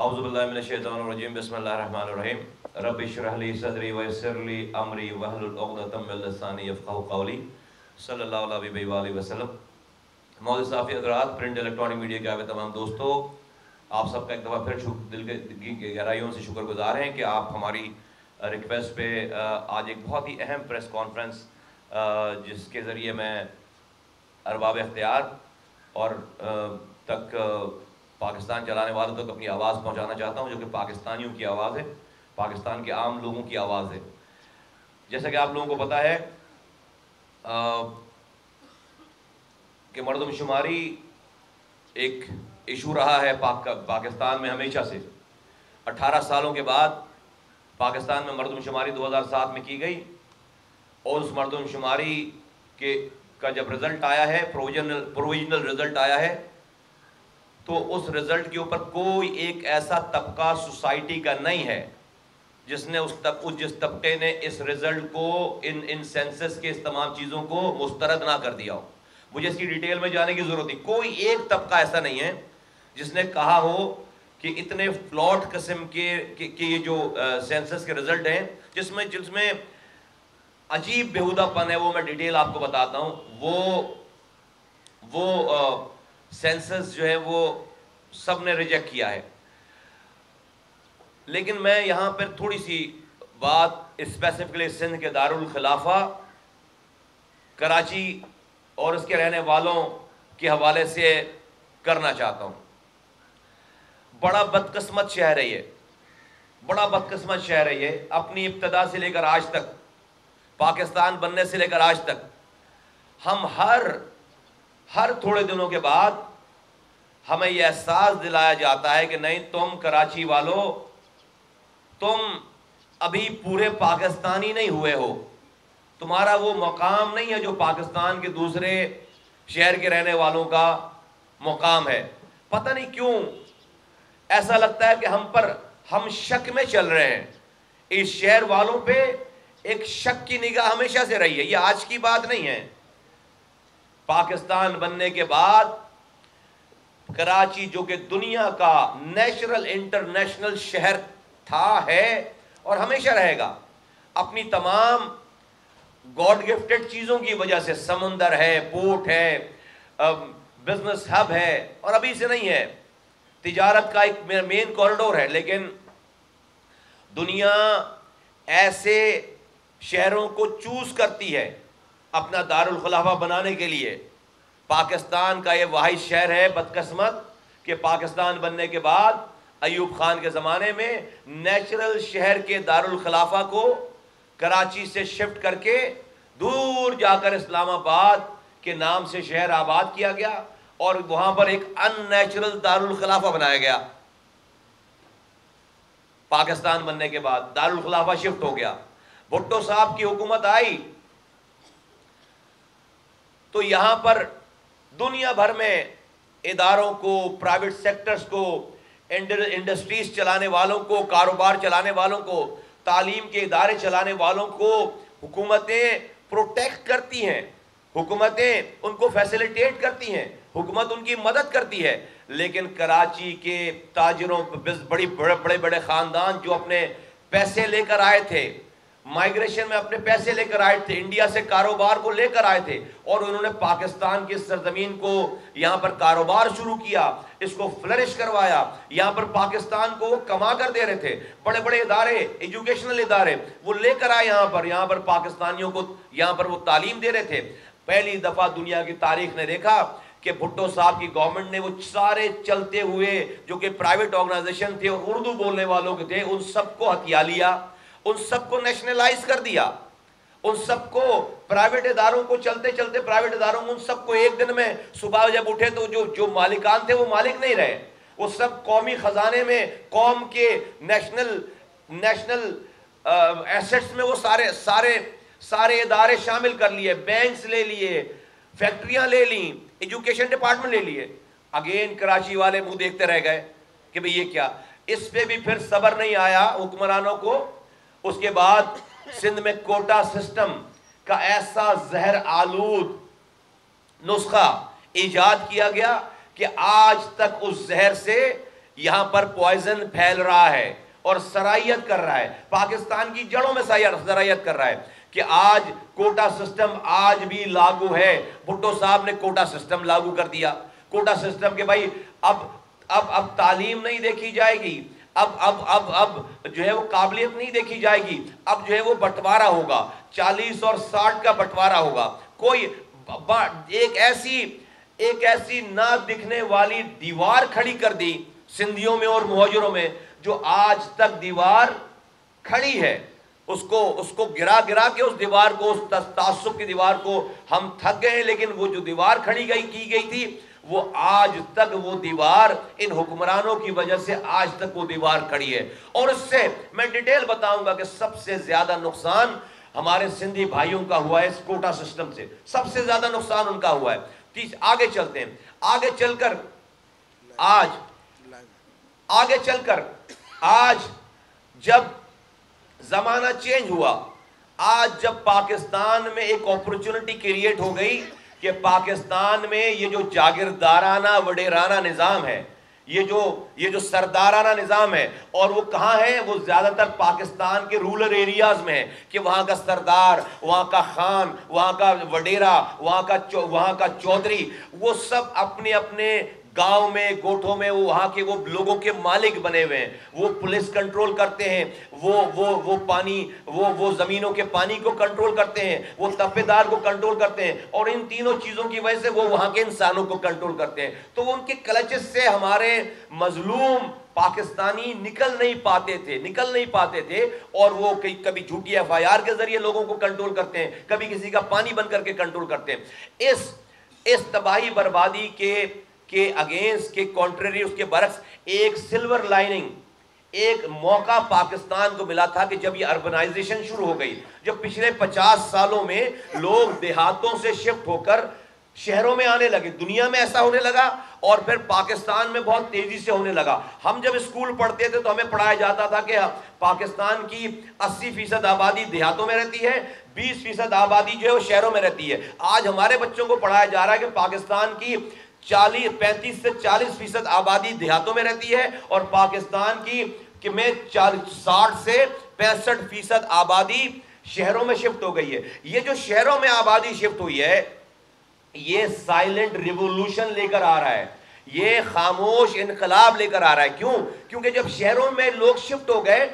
اعوذ باللہ من الشیطان الرجیم بسم اللہ الرحمن الرحیم رب اشرح لی صدری ویسر لی امری واحلل عقدۃ من لسانی یفقہوا قولی صلی اللہ علیہ وآلہ وسلم۔ معزز صحافی حضرات، پرنٹ الیکٹرانک میڈیا کے آئے تمام دوستوں، آپ سب کا ایک دفعہ پھر دل کی گہرائیوں سے شکر گزار ہیں کہ آپ ہماری ریکویسٹ پہ آج ایک بہت ہی اہم پریس کانفرنس جس کے ذریعے میں ارباب اختیار اور تک پاکستان چلانے والوں تک اپنی آواز پہنچانا چاہتا ہوں، جو کہ پاکستانیوں کی آواز ہے، پاکستان کے عام لوگوں کی آواز ہے۔ جیسا کہ آپ لوگوں کو پتہ ہے کہ مردم شماری ایک ایشو رہا ہے پاکستان میں ہمیشہ سے۔ 18 سالوں کے بعد پاکستان میں مردم شماری 2007 میں کی گئی، اور اس مردم شماری کا جب رزلٹ آیا ہے، پروویژنل رزلٹ آیا ہے، تو اس رزلٹ کے اوپر کوئی ایک ایسا طبقہ سوسائٹی کا نہیں ہے جس طبقے نے اس رزلٹ کو ان سینسس کے اس تمام چیزوں کو مسترد نہ کر دیا ہو۔ مجھے اس کی ڈیٹیل میں جانے کی ضرورت نہیں۔ کوئی ایک طبقہ ایسا نہیں ہے جس نے کہا ہو کہ اتنے فلاٹ قسم کے یہ جو سینسس کے رزلٹ ہیں جس میں عجیب بےہودہ پن ہے، وہ میں ڈیٹیل آپ کو بتاتا ہوں۔ وہ سینسس جو ہے وہ سب نے ریجیکٹ کیا ہے۔ لیکن میں یہاں پر تھوڑی سی بات اسپیسیفکلی سندھ کے دارالخلافہ کراچی اور اس کے رہنے والوں کے حوالے سے کرنا چاہتا ہوں۔ بڑا بدقسمت شہر ہے یہ، بڑا بدقسمت شہر ہے یہ۔ اپنی ابتدا سے لے کر آج تک، پاکستان بننے سے لے کر آج تک، ہم ہر تھوڑے دنوں کے بعد ہمیں یہ احساس دلایا جاتا ہے کہ نہیں، تم کراچی والو، تم ابھی پورے پاکستانی نہیں ہوئے ہو، تمہارا وہ مقام نہیں ہے جو پاکستان کے دوسرے شہر کے رہنے والوں کا مقام ہے۔ پتہ نہیں کیوں ایسا لگتا ہے کہ ہم شک میں چل رہے ہیں۔ اس شہر والوں پہ ایک شک کی نگاہ ہمیشہ سے رہی ہے، یہ آج کی بات نہیں ہے۔ پاکستان بننے کے بعد کراچی، جو کہ دنیا کا نیچرل انٹرنیشنل شہر تھا، ہے اور ہمیشہ رہے گا، اپنی تمام گاڈ گفٹڈ چیزوں کی وجہ سے، سمندر ہے، پورٹ ہے، بزنس ہب ہے، اور ابھی سے نہیں ہے، تجارت کا ایک مین کوریڈور ہے، لیکن دنیا ایسے شہروں کو چوز کرتی ہے اپنا دارالخلافہ بنانے کے لیے۔ پاکستان کا یہ واحد شہر ہے بدقسمت کہ پاکستان بننے کے بعد ایوب خان کے زمانے میں نیچرل شہر کے دارالخلافہ کو کراچی سے شفٹ کر کے دور جا کر اسلام آباد کے نام سے شہر آباد کیا گیا، اور وہاں پر ایک ان نیچرل دارالخلافہ بنایا گیا۔ پاکستان بننے کے بعد دارالخلافہ شفٹ ہو گیا، بھٹو صاحب کی حکومت آئی تو یہاں پر دنیا بھر میں اداروں کو، پرائیویٹ سیکٹرز کو، انڈسٹریز چلانے والوں کو، کاروبار چلانے والوں کو، تعلیم کے ادارے چلانے والوں کو حکومتیں پروٹیکٹ کرتی ہیں، حکومتیں ان کو فیسیلیٹیٹ کرتی ہیں، حکومت ان کی مدد کرتی ہے۔ لیکن کراچی کے تاجروں، بڑے خاندان جو اپنے پیسے لے کر آئے تھے، مائیگریشن میں اپنے پیسے لے کر آئے تھے، انڈیا سے کاروبار کو لے کر آئے تھے، اور انہوں نے پاکستان کی سرزمین کو یہاں پر کاروبار شروع کیا، اس کو فلرش کروایا، یہاں پر پاکستان کو وہ کما کر دے رہے تھے۔ بڑے بڑے ادارے، ایجوکیشنل ادارے وہ لے کر آئے یہاں پر پاکستانیوں کو یہاں پر وہ تعلیم دے رہے تھے۔ پہلی دفعہ دنیا کی تاریخ نے دیکھا کہ بھٹو صاحب کی گورنمنٹ نے وہ سارے چلتے ہوئے جو کہ پرائیویٹ آرگنائزیشن تھے اور اردو بولنے والوں کے تھے، ان سب کو ہتھیا لیا، ان سب کو نیشنلائز کر دیا، ان سب کو پرائیویٹ اداروں کو، چلتے پرائیویٹ اداروں کو، ان سب کو ایک دن میں صبح جب اٹھے تو جو مالکان تھے وہ مالک نہیں رہے، وہ سب قومی خزانے میں، قوم کے نیشنل ایسٹس میں وہ سارے ادارے شامل کر لیے، بینکس لے لیے، فیکٹریاں لے لیں، ایجوکیشن ڈپارٹمنٹ لے لیے۔ اگین کراچی والے منہ دیکھتے رہ گئے کہ بھئی یہ کیا۔ اس پہ بھی پھر صبر نہیں آیا حکمرانوں کو۔ اس کے بعد سندھ میں کوٹا سسٹم کا ایسا زہر آلود نسخہ ایجاد کیا گیا کہ آج تک اس زہر سے یہاں پر پوائزن پھیل رہا ہے اور سرایت کر رہا ہے، پاکستان کی جڑوں میں سرایت کر رہا ہے کہ آج کوٹا سسٹم آج بھی لاگو ہے۔ بھٹو صاحب نے کوٹا سسٹم لاگو کر دیا، کوٹا سسٹم کے بھائی اب تعلیم نہیں دیکھی جائے گی، اب جو ہے وہ قابلیت نہیں دیکھی جائے گی، اب جو ہے وہ بٹوارا ہوگا، 40 اور 60 کا بٹوارا ہوگا۔ کوئی ایک ایسی نہ دکھنے والی دیوار کھڑی کر دی سندھیوں میں اور مہاجروں میں، جو آج تک دیوار کھڑی ہے۔ اس کو گرا کے اس دیوار کو، اس تعصب کی دیوار کو ہم تھک گئے ہیں، لیکن وہ جو دیوار کھڑی کی گئی تھی وہ آج تک وہ دیوار ان حکمرانوں کی وجہ سے آج تک وہ دیوار کھڑی ہے۔ اور اس سے میں ڈیٹیل بتاؤں گا کہ سب سے زیادہ نقصان ہمارے سندھی بھائیوں کا ہوا ہے اس کوٹا سسٹم سے، سب سے زیادہ نقصان ان کا ہوا ہے۔ آگے چلتے ہیں، آگے چل کر آج جب زمانہ چینج ہوا، آج جب پاکستان میں ایک اپورچونٹی کریٹ ہو گئی کہ پاکستان میں یہ جو جاگیردارانہ وڈیرانہ نظام ہے، یہ جو سردارانہ نظام ہے، اور وہ کہاں ہے؟ وہ زیادہ تر پاکستان کے رولر ایریاز میں ہے کہ وہاں کا سردار، وہاں کا خان، وہاں کا وڈیرا، وہاں کا چودھری، وہ سب اپنے اپنے گاؤں میں، گوٹھوں میں وہاں کے وہ لوگوں کے مالک بنے ہوئے ہیں۔ وہ پولیس کنٹرول کرتے ہیں، وہ پانی، وہ زمینوں کے پانی کو کنٹرول کرتے ہیں، وہ تپے دار کو کنٹرول کرتے ہیں، اور ان تینوں چیزوں کی وجہ سے وہ وہاں کے انسانوں کو کنٹرول کرتے ہیں۔ تو وہ ان کے کلچز سے ہمارے مظلوم پاکستانی نکل نہیں پاتے تھے، اور وہ کبھی جھوٹی FIR کے ذریعے لوگوں کو کنٹرول کرتے ہیں، کبھی کسی کا پانی بند کر کے کنٹرول کرتے ہیں۔ اس تباہی بربادی کے اگینسٹ، کے کانٹریری، اس کے برعکس ایک سلور لائننگ، ایک موقع پاکستان کو ملا تھا کہ جب یہ اربنائزیشن شروع ہو گئی، جب پچھلے 50 سالوں میں لوگ دیہاتوں سے شفٹ ہو کر شہروں میں آنے لگے، دنیا میں ایسا ہونے لگا، اور پھر پاکستان میں بہت تیزی سے ہونے لگا۔ ہم جب اسکول پڑھتے تھے تو ہمیں پڑھایا جاتا تھا کہ پاکستان کی 80% آبادی دیہاتوں میں رہتی ہے، 20% آبادی جو ہے وہ شہروں میں رہتی ہے۔ آج ہمارے بچوں کو پڑھایا جا رہا ہے کہ پاکستان کی 35 سے 40% آبادی دیہاتوں میں رہتی ہے، اور پاکستان کی 60 سے 65% آبادی شہروں میں شفٹ ہو گئی ہے۔ یہ جو شہروں میں آبادی شفٹ ہوئی ہے، یہ سائلنٹ ریولوشن لے کر آ رہا ہے، یہ خاموش انقلاب لے کر آ رہا ہے۔ کیوں؟ کیونکہ جب شہروں میں لوگ شفٹ ہو گئے،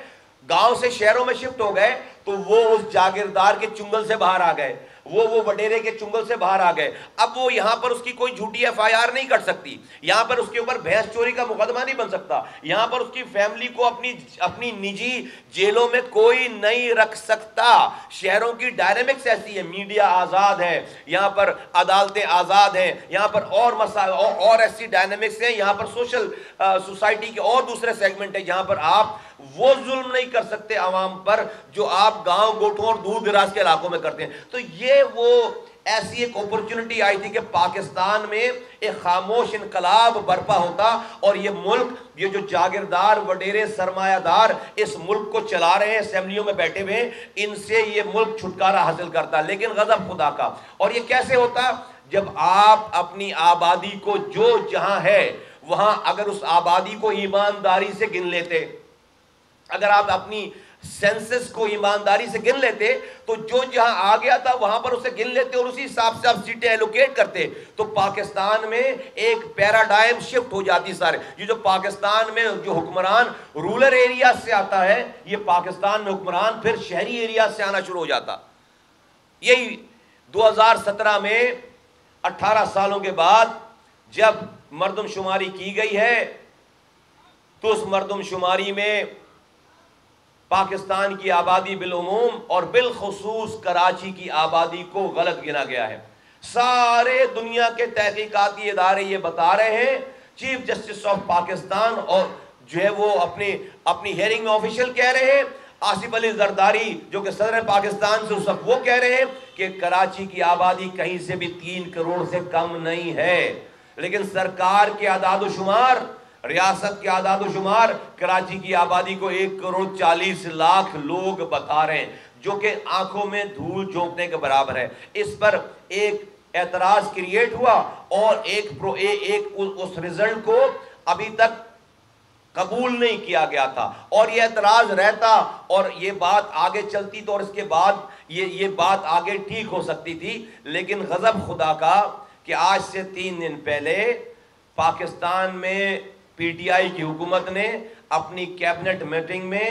گاؤں سے شہروں میں شفٹ ہو گئے، تو وہ اس جاگیردار کے چنگل سے باہر آ گئے، وہ وڈیرے کے چنگل سے باہر آ گئے۔ اب وہ یہاں پر اس کی کوئی جھوٹی FIR نہیں کر سکتی، یہاں پر اس کے اوپر بھینس چوری کا مقدمہ نہیں بن سکتا، یہاں پر اس کی فیملی کو اپنی نجی جیلوں میں کوئی نہیں رکھ سکتا۔ شہروں کی ڈائنامکس ایسی ہے، میڈیا آزاد ہے یہاں پر، عدالتیں آزاد ہیں یہاں پر، اور ایسی ڈائنامکس ہیں یہاں پر، سوشل سوسائٹی کے اور دوسرے سیگمنٹ ہیں جہاں پر آپ وہ ظلم نہیں کر سکتے عوام پر جو آپ گاؤں گوٹھوں اور دور دراز کے علاقوں میں کرتے ہیں۔ تو یہ وہ ایسی ایک اپورچونٹی آئی تھی کہ پاکستان میں ایک خاموش انقلاب برپا ہوتا، اور یہ ملک، یہ جو جاگیردار وڈیرے سرمایہ دار اس ملک کو چلا رہے ہیں، اسمبلیوں میں بیٹھے ہوئے ہیں، ان سے یہ ملک چھٹکارا حاصل کرتا، لیکن غضب خدا کا۔ اور یہ کیسے ہوتا؟ جب آپ اپنی آبادی کو جو جہاں ہے وہاں اگر اس آبادی کو ایمانداری سے گن لیتے، اگر آپ اپنی سینسس کو ایمانداری سے گن لیتے، تو جو جہاں آ گیا تھا وہاں پر اسے گن لیتے اور اسی حساب سے آپ سیٹیں ایلوکیٹ کرتے، تو پاکستان میں ایک پیراڈائم شفٹ ہو جاتی سارے۔ یہ جو پاکستان میں جو حکمران رولر ایریا سے آتا ہے، یہ پاکستان میں حکمران پھر شہری ایریا سے آنا شروع ہو جاتا۔ یہی 2017 میں 18 سالوں کے بعد جب مردم شماری کی گئی ہے، تو اس مردم شماری میں پاکستان کی آبادی بالعموم اور بالخصوص کراچی کی آبادی کو غلط گنا گیا ہے۔ سارے دنیا کے تحقیقاتی ادارے یہ بتا رہے ہیں، چیف جسٹس آف پاکستان اور جو ہے وہ اپنی ہیئرنگ آفیشل کہہ رہے ہیں، آصف علی زرداری جو کہ صدر پاکستان سے اس وقت وہ کہہ رہے ہیں کہ کراچی کی آبادی کہیں سے بھی 3 کروڑ سے کم نہیں ہے، لیکن سرکار کے اعداد و شمار، ریاست کے اعداد و شمار کراچی کی آبادی کو 1 کروڑ 40 لاکھ لوگ بتا رہے ہیں، جو کہ آنکھوں میں دھول جھونکنے کے برابر ہے۔ اس پر ایک اعتراض کریٹ ہوا، اور اس رزلٹ کو ابھی تک قبول نہیں کیا گیا تھا، اور یہ اعتراض رہتا اور یہ بات آگے چلتی تو اور اس کے بعد یہ بات آگے ٹھیک ہو سکتی تھی، لیکن غضب خدا کا کہ آج سے 3 دن پہلے پاکستان میں پی ٹی آئی کی حکومت نے اپنی کیبنٹ میٹنگ میں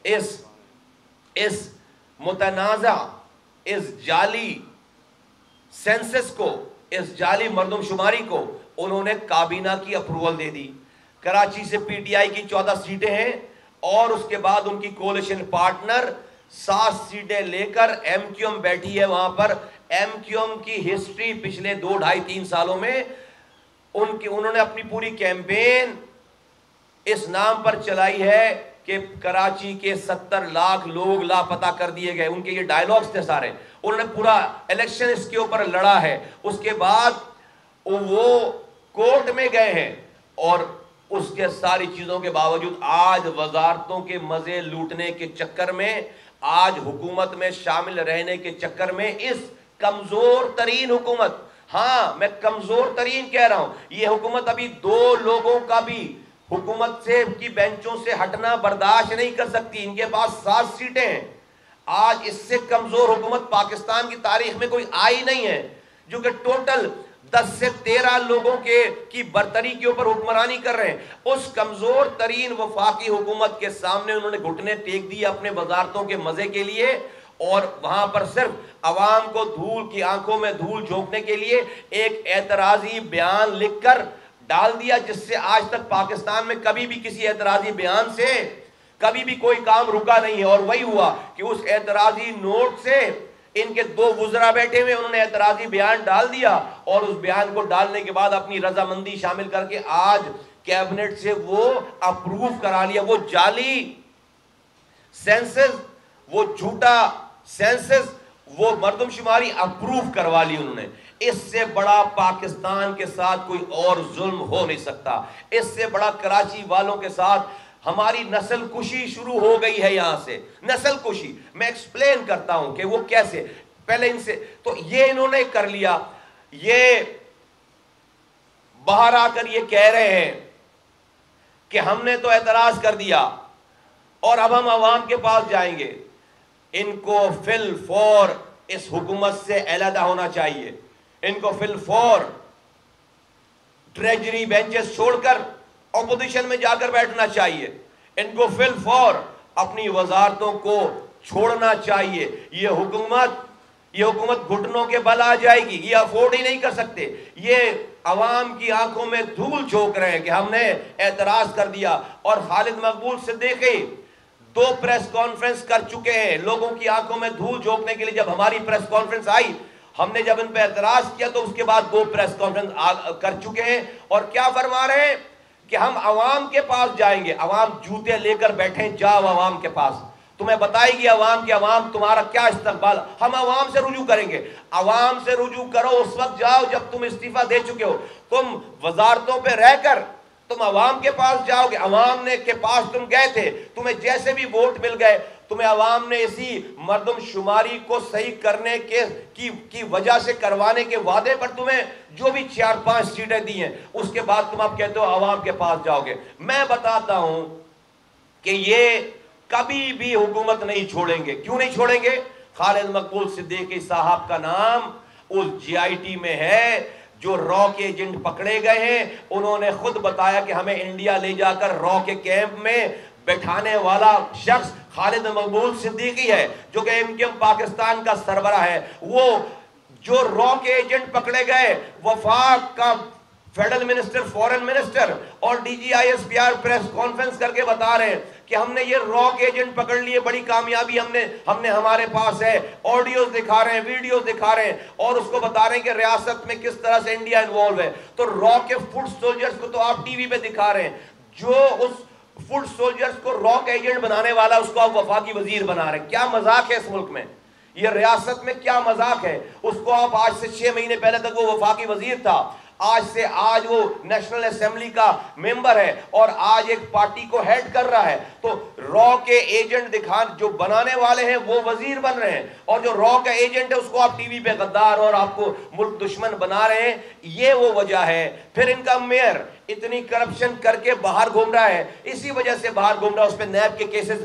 اس متنازع، اس جعلی سینسس کو، اس جعلی مردم شماری کو انہوں نے کابینہ کی اپروول دے دی۔ کراچی سے پی ٹی آئی کی 14 سیٹیں ہیں، اور اس کے بعد ان کی کولیشن پارٹنر 7 سیٹیں لے کر ایم کیو ایم بیٹھی ہے وہاں پر۔ ایم کیو ایم کی ہسٹری پچھلے 2 ڈھائی 3 سالوں میں انہوں نے اپنی پوری کیمپین اس نام پر چلائی ہے کہ کراچی کے 70 لاکھ لوگ لاپتہ کر دیے گئے، ان کے یہ ڈائیلاگز تھے سارے، انہوں نے پورا الیکشن اس کے اوپر لڑا ہے۔ اس کے بعد وہ کورٹ میں گئے ہیں، اور اس کے ساری چیزوں کے باوجود آج وزارتوں کے مزے لوٹنے کے چکر میں، آج حکومت میں شامل رہنے کے چکر میں، اس کمزور ترین حکومت، ہاں میں کمزور ترین کہہ رہا ہوں، یہ حکومت ابھی 2 لوگوں کا بھی حکومت سے کی بینچوں سے ہٹنا برداشت نہیں کر سکتی۔ ان کے پاس 7 سیٹیں ہیں۔ آج اس سے کمزور حکومت پاکستان کی تاریخ میں کوئی آئی نہیں ہے، جو کہ ٹوٹل 10 سے 13 لوگوں کی برتری کے اوپر حکمرانی کر رہے ہیں۔ اس کمزور ترین وفاقی حکومت کے سامنے انہوں نے گھٹنے ٹیک دیے اپنے وزارتوں کے مزے کے لیے، اور وہاں پر صرف عوام کو دھول کی آنکھوں میں دھول جھونکنے کے لیے ایک اعتراضی بیان لکھ کر ڈال دیا، جس سے آج تک پاکستان میں کبھی بھی کسی اعتراضی بیان سے کبھی بھی کوئی کام رکا نہیں ہے۔ اور وہی ہوا کہ اس اعتراضی نوٹ سے ان کے 2 وزراء بیٹھے ہوئے، انہوں نے اعتراضی بیان ڈال دیا، اور اس بیان کو ڈالنے کے بعد اپنی رضامندی شامل کر کے آج کیبنٹ سے وہ اپروو کرا لیا۔ وہ جعلی سینسس، وہ جھوٹا سینسس، وہ مردم شماری اپروو کروا لی انہوں نے۔ اس سے بڑا پاکستان کے ساتھ کوئی اور ظلم ہو نہیں سکتا، اس سے بڑا کراچی والوں کے ساتھ ہماری نسل کشی شروع ہو گئی ہے۔ یہاں سے نسل کشی میں ایکسپلین کرتا ہوں کہ وہ کیسے، پہلے ان سے تو یہ انہوں نے کر لیا، یہ باہر آ کر یہ کہہ رہے ہیں کہ ہم نے تو اعتراض کر دیا اور اب ہم عوام کے پاس جائیں گے۔ ان کو فی الفور اس حکومت سے علیحدہ ہونا چاہیے، ان کو فی الفور ٹریجری بینچز چھوڑ کر اپوزیشن میں جا کر بیٹھنا چاہیے، ان کو فی الفور اپنی وزارتوں کو چھوڑنا چاہیے۔ یہ حکومت گھٹنوں کے بل آ جائے گی، یہ افورڈ ہی نہیں کر سکتے۔ یہ عوام کی آنکھوں میں دھول جھونک رہے ہیں کہ ہم نے اعتراض کر دیا، اور خالد مقبول صدیقی 2 پریس کانفرنس کر چکے ہیں لوگوں کی آنکھوں میں دھول جھونکنے کے لیے۔ جب ہماری پریس کانفرنس آئی، ہم نے جب ان پہ اعتراض کیا تو اس کے بعد 2 پریس کانفرنس کر چکے ہیں، اور کیا فرما رہے ہیں کہ ہم عوام کے پاس جائیں گے۔ عوام جوتے لے کر بیٹھیں، جاؤ عوام کے پاس، تمہیں بتائے گی عوام کی عوام تمہارا کیا استقبال۔ ہم عوام سے رجوع کریں گے۔ عوام سے رجوع کرو اس وقت جاؤ جب تم استعفیٰ دے چکے ہو، تم وزارتوں پہ رہ کر تم عوام کے پاس جاؤ گے۔ عوام نے کے پاس تم گئے تھے، تمہیں جیسے بھی ووٹ مل گئے، تمہیں عوام نے اسی مردم شماری کو صحیح کرنے کی وجہ سے کروانے کے وعدے پر تمہیں جو بھی 4-5 سیٹیں دی ہیں، اس کے بعد تم اب کہتے ہو عوام کے پاس جاؤ گے۔ میں بتاتا ہوں کہ یہ کبھی بھی حکومت نہیں چھوڑیں گے۔ کیوں نہیں چھوڑیں گے؟ خالد مقبول صدیقی صاحب کا نام اس جی آئی ٹی میں ہے، جو را کے ایجنٹ پکڑے گئے ہیں۔ انہوں نے خود بتایا کہ ہمیں انڈیا لے جا کر را کے کیمپ میں بٹھانے والا شخص خالد مقبول صدیقی ہے، جو کہ ایم کیو ایم پاکستان کا سربراہ ہے۔ وہ جو را کے ایجنٹ پکڑے گئے، وفاق کا فیڈرل منسٹر، فورن منسٹر اور D G I S P R press conference کر کے بتا رہے ہیں کہ ہم نے یہ را کے ایجنٹ پکڑ لیے، بڑی کامیابی ہم نے ہمارے پاس ہے۔ آڈیوز دکھا رہے ہیں، ویڈیوز دکھا رہے ہیں، اور اس کو بتا رہے ہیں کہ ریاست میں کس طرح سے انڈیا انوالو ہے۔ تو را کے فوڈ سولجرز کو تو آپ ٹی وی پہ دکھا رہے ہیں، جو اس فوڈ سولجرز کو را کا ایجنٹ بنانے والا، اس کو آپ وفاقی وزیر بنا رہے ہیں۔ کیا مذاق ہے اس ملک میں؟ یہ ریاست میں کیا مذاق ہے؟ اس کو آپ آج سے 6 مہینے پہلے تک وہ وفاقی وزیر تھا، آج سے آج وہ نیشنل اسمبلی کا ممبر ہے اور آج ایک پارٹی کو ہیڈ کر رہا ہے. تو را کے ایجنٹ جو بنانے والے ہیں وہ وزیر بن رہے ہیں, اور جو را کا ایجنٹ ہے اس کو آپ ٹی وی پہ غدار اور آپ کو ملک دشمن بنا رہے ہیں. یہ وہ وجہ ہے. پھر ان کا میئر اتنی کرپشن کر کے باہر گھوم رہا ہے, اسی وجہ سے باہر گھوم رہا ہے. اس پہ نیب کے کیسز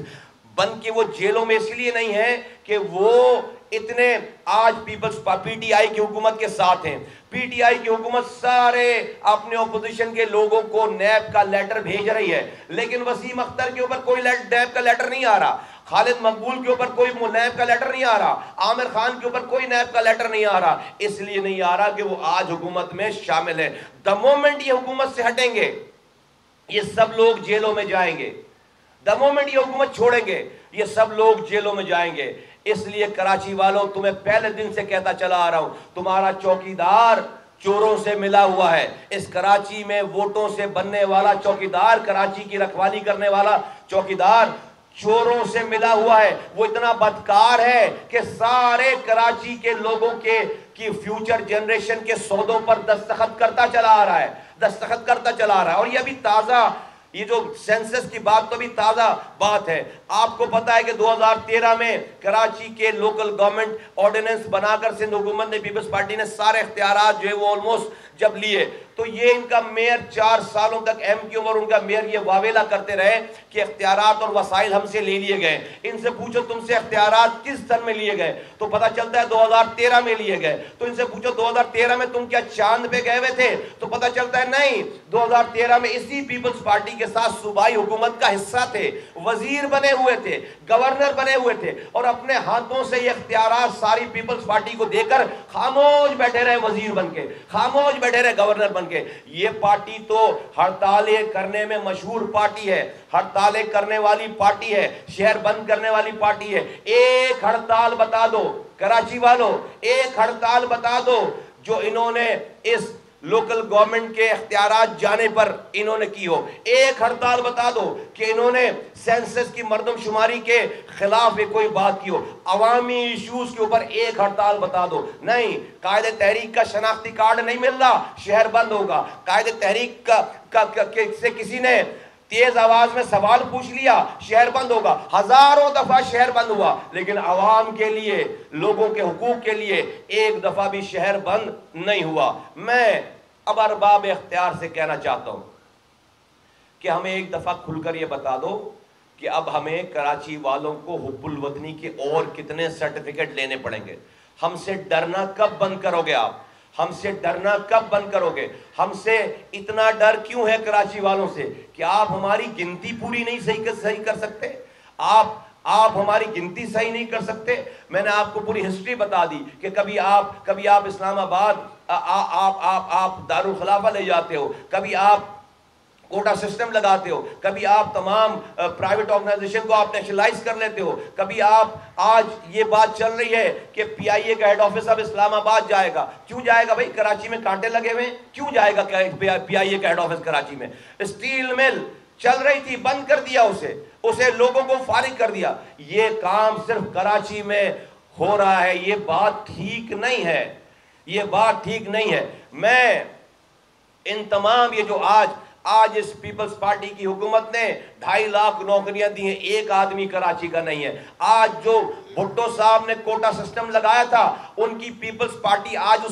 بن کے وہ جیلوں میں اس لیے نہیں ہے کہ وہ اتنے آج پیپلز پی ٹی آئی کی حکومت کے ساتھ ہیں. پی ٹی آئی کی حکومت سارے اپنے اپوزیشن کے لوگوں کو نیب کا لیٹر بھیج رہی ہے, لیکن وسیم اختر کے اوپر کوئی نیب کا لیٹر نہیں آ رہا, خالد مقبول کے اوپر کوئی نیب کا لیٹر نہیں آ رہا, عامر خان کے اوپر کوئی نیب کا لیٹر نہیں آ رہا. اس لیے نہیں آ رہا کہ وہ آج حکومت میں شامل ہے. دا مومنٹ یہ حکومت سے ہٹیں گے یہ سب لوگ جیلوں میں جائیں گے. دا مومنٹ یہ حکومت چھوڑیں گے یہ سب لوگ جیلوں میں جائیں گے. اس لیے کراچی والوں تمہیں پہلے دن سے کہتا چلا آ رہا ہوں, تمہارا چوکیدار چوروں سے ملا ہوا ہے. اس کراچی میں ووٹوں سے بننے والا چوکیدار, کراچی کی رکھوالی کرنے والا چوکیدار چوروں سے ملا ہوا ہے. وہ اتنا بدکار ہے کہ سارے کراچی کے لوگوں کی فیوچر جنریشن کے سودوں پر دستخط کرتا چلا آ رہا ہے. اور یہ ابھی تازہ, یہ جو سینسس کی بات تو بھی تازہ بات ہے. آپ کو پتا ہے کہ 2013 میں کراچی کے لوکل گورنمنٹ آرڈیننس بنا کر سندھ حکومت نے, پیپلز پارٹی نے سارے اختیارات جو ہے وہ آلموسٹ جب لیے, تو یہ ان کا میئر 4 سالوں تک ایم کیو اور ان کا میئر یہ واویلا کرتے رہے کہ اختیارات اور وسائل ہم سے لے لیے گئے. ان سے پوچھو تم سے اختیارات کس سن میں لیے گئے تو پتا چلتا ہے 2013 میں لیے گئے. تو ان سے پوچھو 2013 میں تم کیا چاند پہ گئے ہوئے تھے تو پتا چلتا ہے نہیں, 2013 میں اسی پیپلز پارٹی کے ساتھ صوبائی حکومت کا حصہ تھے, وزیر بنے ہوئے تھے, گورنر بنے ہوئے تھے, اور اپنے ہاتھوں سے یہ اختیارات ساری پیپلز پارٹی کو دے کر خاموش بیٹھے رہے وزیر بن کے, خاموش بیٹھے رہے گورنر بن کے. یہ پارٹی تو ہڑتالیں کرنے میں مشہور پارٹی ہے, ہڑتالیں کرنے والی پارٹی ہے, شہر بند کرنے والی پارٹی ہے. ایک ہڑتال بتا دو کراچی والوں, ایک ہڑتال بتا دو جو انہوں نے اس لوکل گورنمنٹ کے اختیارات جانے پر انہوں نے کی ہو. ایک ہڑتال بتا دو کہ انہوں نے سینسس کی مردم شماری کے خلاف کوئی بات کی ہو. عوامی ایشوز کے اوپر ایک ہڑتال بتا دو. نہیں, قائد تحریک کا شناختی کارڈ نہیں مل رہا, شہر بند ہوگا. قائد تحریک سے کسی نے تیز آواز میں سوال پوچھ لیا, شہر بند ہوگا. ہزاروں دفعہ شہر بند ہوا, لیکن عوام کے لیے, لوگوں کے حقوق کے لیے ایک دفعہ بھی شہر بند نہیں ہوا. میں اب ارباب اختیار سے کہنا چاہتا ہوں کہ ہمیں ایک دفعہ کھل کر یہ بتا دو کہ اب ہمیں کراچی والوں کو حب الوطنی کے اور کتنے سرٹیفکیٹ لینے پڑیں گے. ہم سے ڈرنا کب بند کرو گے آپ؟ ہم سے ڈرنا کب بند کرو گے؟ ہم سے اتنا ڈر کیوں ہے کراچی والوں سے کہ آپ ہماری گنتی پوری نہیں صحیح کر سکتے؟ آپ ہماری گنتی صحیح نہیں کر سکتے. میں نے آپ کو پوری ہسٹری بتا دی کہ کبھی آپ اسلام آباد آپ دارالخلافہ لے جاتے ہو, کبھی آپ کوٹا سسٹم لگاتے ہو, کبھی آپ تمام پرائیویٹ آرگنائزیشن کو آپ نیشنلائز کر لیتے ہو, کبھی آپ آج یہ بات چل رہی ہے کہ پی آئی اے کا ہیڈ آفس اب اسلام آباد جائے گا. کیوں جائے گا بھائی؟ کراچی میں کانٹے لگے ہوئے ہیں, کیوں جائے گا پی آئی اے کا ہیڈ آفس کراچی میں؟ اسٹیل مل چل رہی تھی, بند کر دیا اسے لوگوں کو فارغ کر دیا. یہ کام صرف کراچی میں ہو رہا ہے, یہ بات ٹھیک نہیں ہے, یہ بات ٹھیک نہیں ہے. میں ان تمام یہ جو آج اس پیپلز پارٹی کی حکومت نے 2.5 لاکھ نوکریاں دی ہیں, ایک آدمی کراچی کا نہیں ہے. آج جو بھٹو صاحب نے کوٹا سسٹم لگایا تھا, ان کی پیپلز پارٹی آج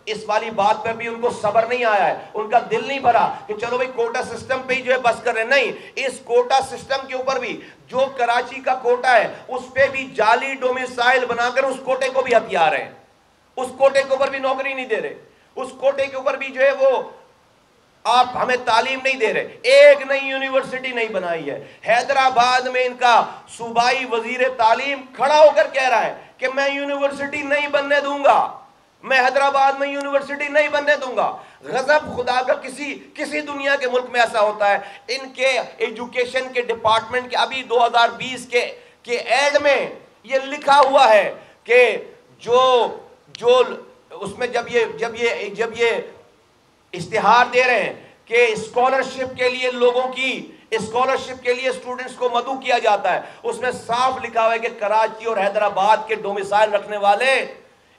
اس والی بات پر بھی ان کو صبر نہیں آیا ہے, ان کا دل نہیں بھرا کہ چلو بھئی کوٹا سسٹم پہ ہی جو ہے بس کر رہے. نہیں, اس کوٹا سسٹم کے اوپر بھی جو کراچی کا کوٹا ہے اس پہ بھی جعلی ڈومیسائل بنا کر اس کوٹے کو بھی ہتھیار ہیں, اس کوٹے کے اوپر بھی نوکری نہیں دے رہے, اس کوٹے کے اوپر بھی جو ہے وہ آپ ہمیں تعلیم نہیں دے رہے. ایک نئی یونیورسٹی نہیں بنائی ہے. حیدرآباد میں ان کا صوبائی وزیر تعلیم کھڑا ہو کر کہہ رہا ہے کہ میں یونیورسٹی نہیں بننے دوں گا, میں حیدرآباد میں یونیورسٹی نہیں بننے دوں گا. غضب خدا کا کسی دنیا کے ملک میں ایسا ہوتا ہے. ان کے ایجوکیشن کے ڈپارٹمنٹ کے ابھی 2020 کے ایڈ میں یہ لکھا ہوا ہے کہ جو اس میں جب یہ اشتہار دے رہے ہیں کہ اسکالرشپ کے لیے اسکالرشپ کے لیے اسٹوڈنٹس کو مدعو کیا جاتا ہے, اس میں صاف لکھا ہوا ہے کہ کراچی اور حیدرآباد کے ڈومیسائل رکھنے والے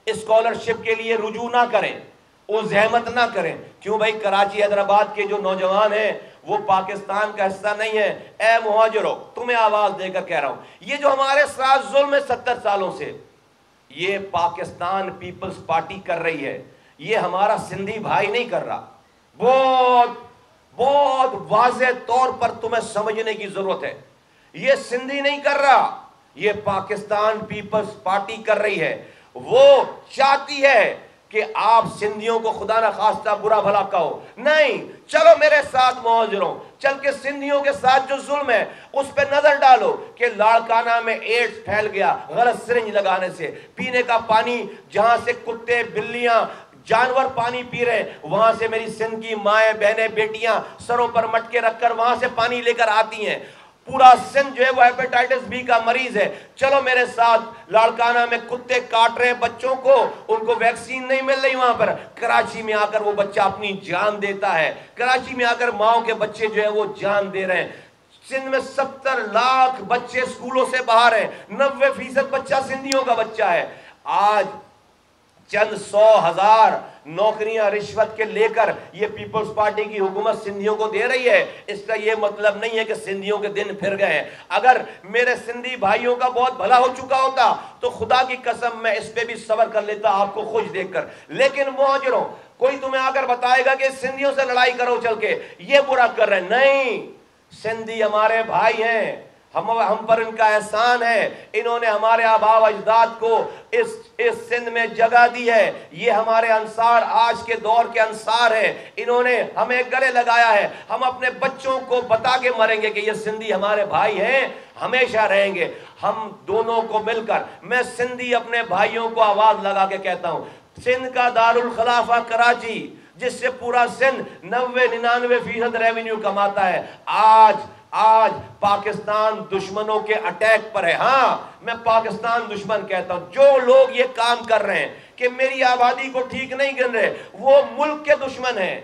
اسکالرشپ کے لیے رجوع نہ کریں. وہ زحمت نہ کریں. کیوں بھائی؟ کراچی حیدرآباد کے جو نوجوان ہیں وہ پاکستان کا حصہ نہیں ہے. اے مہاجرو، تمہیں آواز دے کر کہہ رہا ہوں، یہ جو ہمارے ساتھ ظلم ہے 70 سالوں سے، یہ پاکستان پیپلز پارٹی کر رہی ہے، یہ ہمارا سندھی بھائی نہیں کر رہا. بہت بہت واضح طور پر تمہیں سمجھنے کی ضرورت ہے. یہ سندھی نہیں کر رہا، یہ پاکستان پیپلز پارٹی کر رہی ہے. وہ چاہتی ہے کہ آپ سندھیوں کو خدا نہ خواستہ برا بھلا کہو. نہیں، چلو میرے ساتھ مہاجروں، چل کے سندھیوں کے ساتھ جو ظلم ہے اس پہ نظر ڈالو کہ لاڑکانہ میں ایڈز پھیل گیا غلط سرنج لگانے سے. پینے کا پانی جہاں سے کتے بلیاں جانور پانی پی رہے ہیں، وہاں سے میری سندھ کی مائیں بہنیں بیٹیاں سروں پر مٹکے رکھ کر وہاں سے پانی لے کر آتی ہیں. پورا سندھ جو ہے وہ ہیپیٹائٹس بی کا مریض ہے. چلو میرے ساتھ، لاڑکانہ میں کتے کاٹ رہے ہیں بچوں کو، ان کو ویکسین نہیں مل رہی وہاں پر. کراچی میں آ کر وہ بچہ اپنی جان دیتا ہے. کراچی میں آ کر ماؤں کے بچے جو ہے وہ جان دے رہے ہیں. سندھ میں 70 لاکھ بچے اسکولوں سے باہر ہیں، 90% بچہ سندھیوں کا بچہ ہے. آج چند 100,000 نوکریاں رشوت کے لے کر یہ پیپلز پارٹی کی حکومت سندھیوں کو دے رہی ہے. اس کا یہ مطلب نہیں ہے کہ سندھیوں کے دن پھر گئے ہیں. اگر میرے سندھی بھائیوں کا بہت بھلا ہو چکا ہوتا تو خدا کی قسم میں اس پہ بھی صبر کر لیتا آپ کو خوش دیکھ کر. لیکن مہاجروں، کوئی تمہیں آ کر بتائے گا کہ سندھیوں سے لڑائی کرو چل کے، یہ برا کر رہے ہیں. نہیں، سندھی ہمارے بھائی ہیں، ہم پر ان کا احسان ہے. انہوں نے ہمارے آبا و اجداد کو اس سندھ میں جگہ دی ہے. یہ ہمارے انصار، آج کے دور کے انصار ہیں. انہوں نے ہمیں گلے لگایا ہے. ہم اپنے بچوں کو بتا کے مریں گے کہ یہ سندھی ہمارے بھائی ہیں، ہمیشہ رہیں گے. ہم دونوں کو مل کر، میں سندھی اپنے بھائیوں کو آواز لگا کے کہتا ہوں، سندھ کا دارالخلافہ کراچی، جس سے پورا سندھ 90-99% ریونیو کماتا ہے، آج پاکستان دشمنوں کے اٹیک پر ہے. ہاں، میں پاکستان دشمن کہتا ہوں. جو لوگ یہ کام کر رہے ہیں کہ میری آبادی کو ٹھیک نہیں گن رہے، وہ ملک کے دشمن ہیں.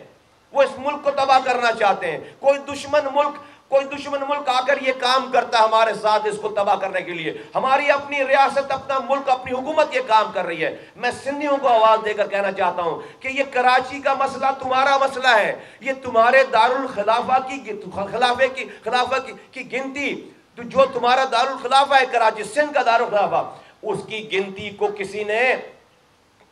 وہ اس ملک کو تباہ کرنا چاہتے ہیں. کوئی دشمن ملک آ کر یہ کام کرتا ہے ہمارے ساتھ اس کو تباہ کرنے کے لیے. ہماری اپنی ریاست، اپنا ملک، اپنی حکومت یہ کام کر رہی ہے. میں سندھیوں کو آواز دے کر کہنا چاہتا ہوں کہ یہ کراچی کا مسئلہ تمہارا مسئلہ ہے. یہ تمہارے دارالخلافہ کی گنتی، جو تمہارا دارالخلافہ ہے کراچی، سندھ کا دارالخلافہ، اس کی گنتی کو کسی نے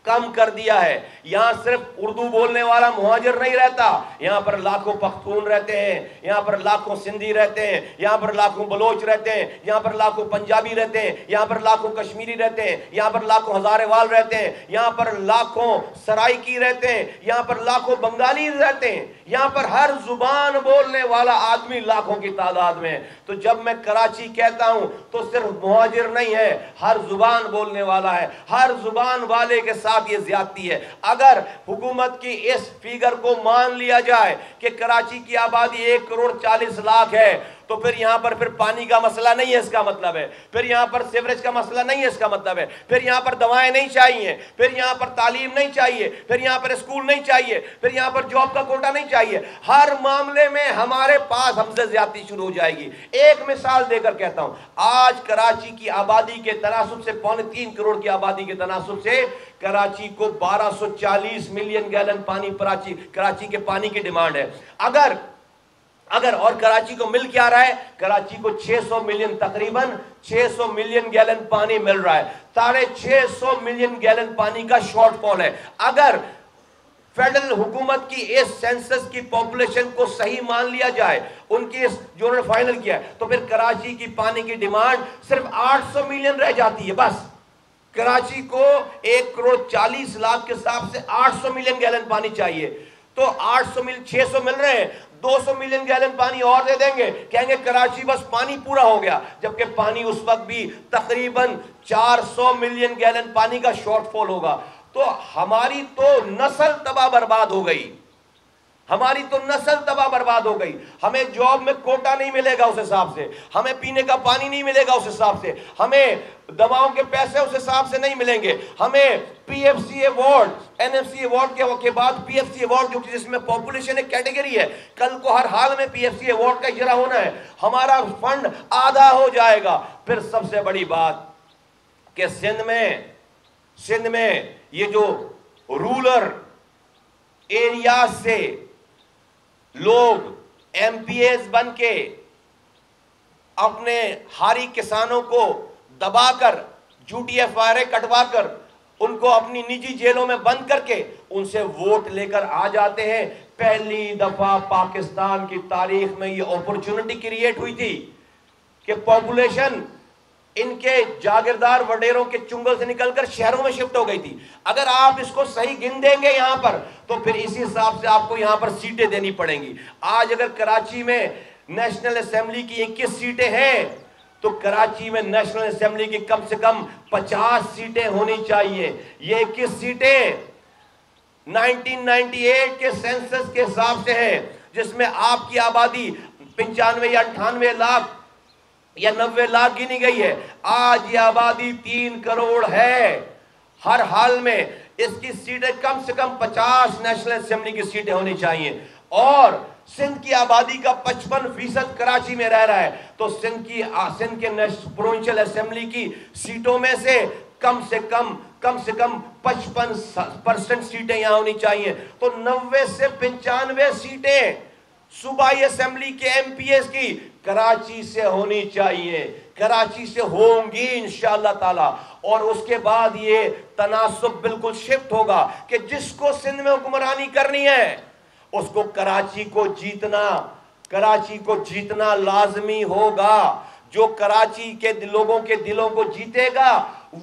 کم کر دیا ہے. یہاں صرف اردو بولنے والا مہاجر نہیں رہتا، یہاں پر لاکھوں پختون رہتے ہیں، یہاں پر لاکھوں سندھی رہتے ہیں، یہاں پر لاکھوں بلوچ رہتے ہیں، یہاں پر لاکھوں پنجابی رہتے ہیں، یہاں پر لاکھوں کشمیری رہتے ہیں، یہاں پر لاکھوں ہزارے وال رہتے ہیں، یہاں پر لاکھوں سرائکی رہتے ہیں، یہاں پر لاکھوں بنگالی رہتے ہیں، یہاں پر ہر زبان بولنے والا آدمی لاکھوں کی تعداد میں. تو جب میں کراچی کہتا ہوں تو صرف مہاجر نہیں ہے، ہر زبان بولنے والا ہے. ہر زبان والے کے ساتھ یہ زیادتی ہے. اگر حکومت کی اس فیگر کو مان لیا جائے کہ کراچی کی آبادی 1,40,00,000 ہے، تو پھر یہاں پر پانی کا مسئلہ نہیں ہے، اس کا مطلب ہے پھر یہاں پر سیوریج کا مسئلہ نہیں ہے، اس کا مطلب ہے پھر یہاں پر دوائیں نہیں چاہیے، پھر یہاں پر تعلیم نہیں چاہیے، پھر یہاں پر اسکول نہیں چاہیے، پھر یہاں پر جاب کا کوٹا نہیں چاہیے. ہر معاملے میں ہمارے پاس ہم سے زیادتی شروع ہو جائے گی. ایک مثال دے کر کہتا ہوں، آج کراچی کی آبادی کے تناسب سے، 3.25 کروڑ کی آبادی کے تناسب سے، کراچی کو 1240 ملین گیلن پانی کراچی کے پانی کی ڈیمانڈ ہے. اگر اور کراچی کو مل کیا رہا ہے؟ کراچی کو 600 ملین، تقریباً 600 ملین گیلن پانی مل رہا ہے. 650 ملین گیلن پانی کا شارٹ فال ہے. اگر فیڈرل حکومت کی اس سینسس کی پاپولیشن کو صحیح مان لیا جائے، ان کی جو انہوں نے فائنل کیا ہے، تو پھر کراچی کی پانی کی ڈیمانڈ صرف 800 ملین رہ جاتی ہے. بس کراچی کو 1,40,00,000 کے حساب سے 800 ملین گیلن پانی چاہیے. تو 600 مل رہے ہیں، 200 ملین گیلن پانی اور دے دیں گے، کہیں گے کراچی بس پانی پورا ہو گیا. جبکہ پانی اس وقت بھی تقریباً 400 ملین گیلن پانی کا شارٹ فال ہوگا. تو ہماری تو نسل تباہ برباد ہو گئی، ہماری تو نسل تباہ برباد ہو گئی. ہمیں جاب میں کوٹا نہیں ملے گا اس حساب سے، ہمیں پینے کا پانی نہیں ملے گا اس حساب سے، ہمیں دواؤں کے پیسے اس حساب سے نہیں ملیں گے. ہمیں P F C award, N F C award کے بعد پی ایف سی ایوارڈ، جو جس میں پاپولیشن ایک کیٹیگری ہے، کل کو ہر حال میں پی ایف سی ایوارڈ کا اجرا ہونا ہے. ہمارا فنڈ آدھا ہو جائے گا. پھر سب سے بڑی بات کہ سندھ میں یہ جو رولر ایریاز سے لوگ ایم پی ایز بن کے اپنے ہاری کسانوں کو دبا کر جھوٹی ایف آئی آر کٹوا کر ان کو اپنی نجی جیلوں میں بند کر کے ان سے ووٹ لے کر آ جاتے ہیں. پہلی دفعہ پاکستان کی تاریخ میں یہ اپورچونٹی کریٹ ہوئی تھی کہ پاپولیشن ان کے جاگیردار وڈیروں کے چنگل سے نکل کر شہروں میں شفٹ ہو گئی تھی. اگر آپ اس کو صحیح گن دیں گے یہاں پر تو پھر اسی حساب سے آپ کو یہاں پر سیٹیں دینی پڑیں گی. آج اگر کراچی میں نیشنل اسمبلی کی 21 سیٹیں ہیں تو کراچی میں نیشنل اسمبلی کی کم سے کم 50 سیٹیں ہونی چاہیے. یہ 21 سیٹیں 1998 کے سینسس کے حساب سے ہیں جس میں آپ کی آبادی 95 یا 98 لاکھ یا 90 لاکھ گنی گئی ہے. آج یہ آبادی 3 کروڑ ہے. ہر حال میں اس کی سیٹیں کم سے کم 50 نیشنل اسمبلی کی سیٹیں ہونی چاہیے. اور سندھ کی آبادی کا 55% کراچی میں رہ رہا ہے تو سندھ کے پروونشل اسمبلی کی سیٹوں میں سے کم سے کم 55% سیٹیں یہاں ہونی چاہیے. تو 90 سے 95 سیٹیں صوبائی اسمبلی کے ایم پی ایس کی کراچی سے ہونی چاہیے. کراچی سے ہوں گی انشاءاللہ تعالی. اور اس کے بعد یہ تناسب بالکل شفٹ ہوگا کہ جس کو سندھ میں حکمرانی کرنی ہے اس کو کراچی کو جیتنا لازمی ہوگا. جو کراچی کے لوگوں کے دلوں کو جیتے گا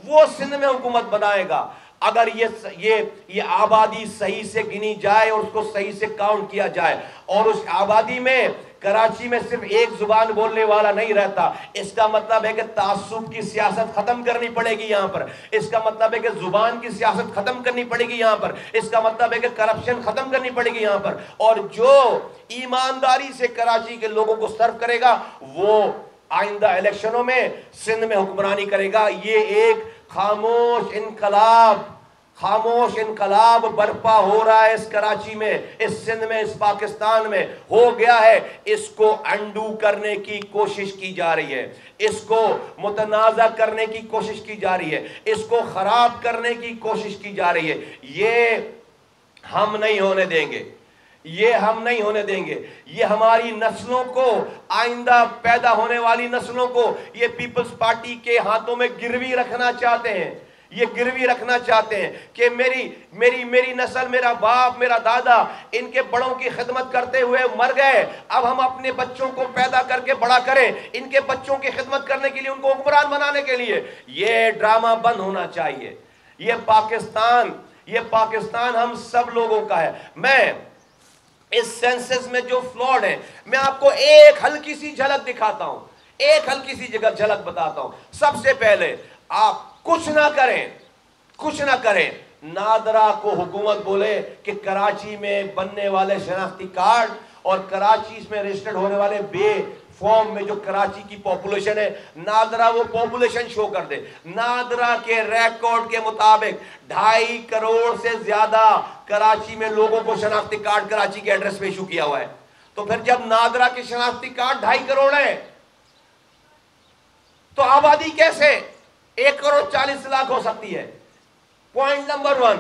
وہ سندھ میں حکومت بنائے گا. اگر یہ آبادی صحیح سے گنی جائے اور اس کو صحیح سے کاؤنٹ کیا جائے اور اس آبادی میں کراچی میں صرف ایک زبان بولنے والا نہیں رہتا، اس کا مطلب ہے کہ تعصب کی سیاست ختم کرنی پڑے گی یہاں پر. اس کا مطلب ہے کہ زبان کی سیاست ختم کرنی پڑے گی یہاں پر. اس کا مطلب ہے کہ کرپشن ختم کرنی پڑے گی یہاں پر. اور جو ایمانداری سے کراچی کے لوگوں کو سرو کرے گا وہ آئندہ الیکشنوں میں سندھ میں حکمرانی کرے گا. یہ ایک خاموش انقلاب برپا ہو رہا ہے اس کراچی میں، اس سندھ میں، اس پاکستان میں ہو گیا ہے. اس کو انڈو کرنے کی کوشش کی جا رہی ہے، اس کو متنازع کرنے کی کوشش کی جا رہی ہے، اس کو خراب کرنے کی کوشش کی جا رہی ہے. یہ ہم نہیں ہونے دیں گے. یہ ہماری نسلوں کو، آئندہ پیدا ہونے والی نسلوں کو یہ پیپلز پارٹی کے ہاتھوں میں گروی رکھنا چاہتے ہیں. یہ گروی رکھنا چاہتے ہیں کہ میری نسل، میرا باپ، میرا دادا ان کے بڑوں کی خدمت کرتے ہوئے مر گئے، اب ہم اپنے بچوں کو پیدا کر کے بڑا کریں ان کے بچوں کی خدمت کرنے کے لیے، ان کو حکمران بنانے کے لیے. یہ ڈرامہ بند ہونا چاہیے. یہ پاکستان ہم سب لوگوں کا ہے. میں اس سینسس میں جو فلاڈ ہیں میں آپ کو ایک ہلکی سی جھلک دکھاتا ہوں، ایک ہلکی سی جھلک بتاتا ہوں. سب سے پہلے آپ کچھ نہ کریں. نادرا کو حکومت بولے کہ کراچی میں بننے والے شناختی کارڈ اور کراچی میں رجسٹرڈ ہونے والے بے فارم میں جو کراچی کی پاپولیشن ہے، نادرا وہ پاپولیشن شو کر دے. نادرا کے ریکارڈ کے مطابق 2.5 کروڑ سے زیادہ کراچی میں لوگوں کو شناختی کارڈ کراچی کے ایڈریس پہ ایشو کیا ہوا ہے. تو پھر جب نادرا کے شناختی کارڈ 2.5 کروڑ ہیں تو آبادی کیسے 1 کروڑ 40 لاکھ ہو سکتی ہے؟ Point number 1.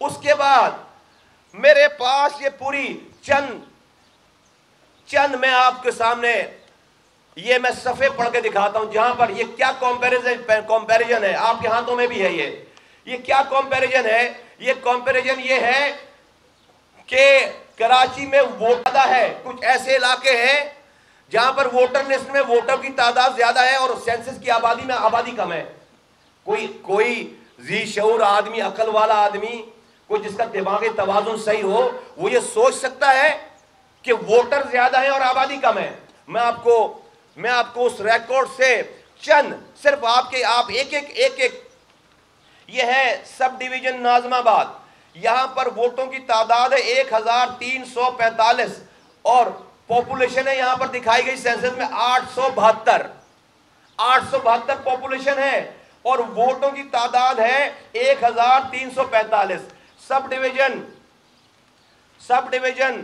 اس کے بعد میرے پاس یہ پوری چند میں آپ کے سامنے یہ میں صفحے پڑھ کے دکھاتا ہوں جہاں پر یہ کیا کمپیریزن ہے. آپ کے ہاتھوں میں بھی ہے یہ کیا کمپیریزن ہے. یہ کمپیریزن یہ ہے کہ کراچی میں ووٹ ہے. کچھ ایسے علاقے ہیں جہاں پر ووٹر لسٹ میں ووٹر کی تعداد زیادہ ہے اور سینسس کی آبادی میں آبادی کم ہے. کوئی ذی شعور آدمی، عقل والا آدمی، کوئی جس کا دماغی توازن صحیح ہو، وہ یہ سوچ سکتا ہے کہ ووٹر زیادہ ہیں اور آبادی کم ہے. میں آپ کو اس ریکارڈ سے صرف آپ ایک یہ ہے سب ڈویژن ناظم آباد. یہاں پر ووٹوں کی تعداد ہے 1345 اور پاپولیشن ہے یہاں پر دکھائی گئی سینسس میں 872 پاپولیشن ہے اور ووٹوں کی تعداد ہے 1345. سب ڈویژن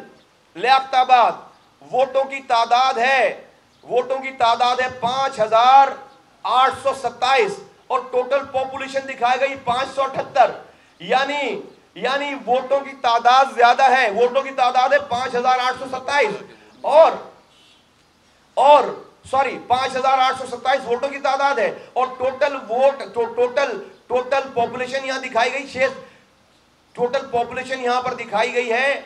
لیاقت آباد ووٹوں کی تعداد ہے 5827 اور ٹوٹل پاپولیشن دکھائی گئی 578. یعنی یعنی ووٹوں کی تعداد زیادہ ہے، ووٹوں کی تعداد ہے 5827 اور 5827 ووٹوں کی تعداد ہے، اور ٹوٹل ووٹ ٹوٹل پاپولیشن یہاں دکھائی گئی ٹوٹل پاپولیشن یہاں پر دکھائی گئی ہے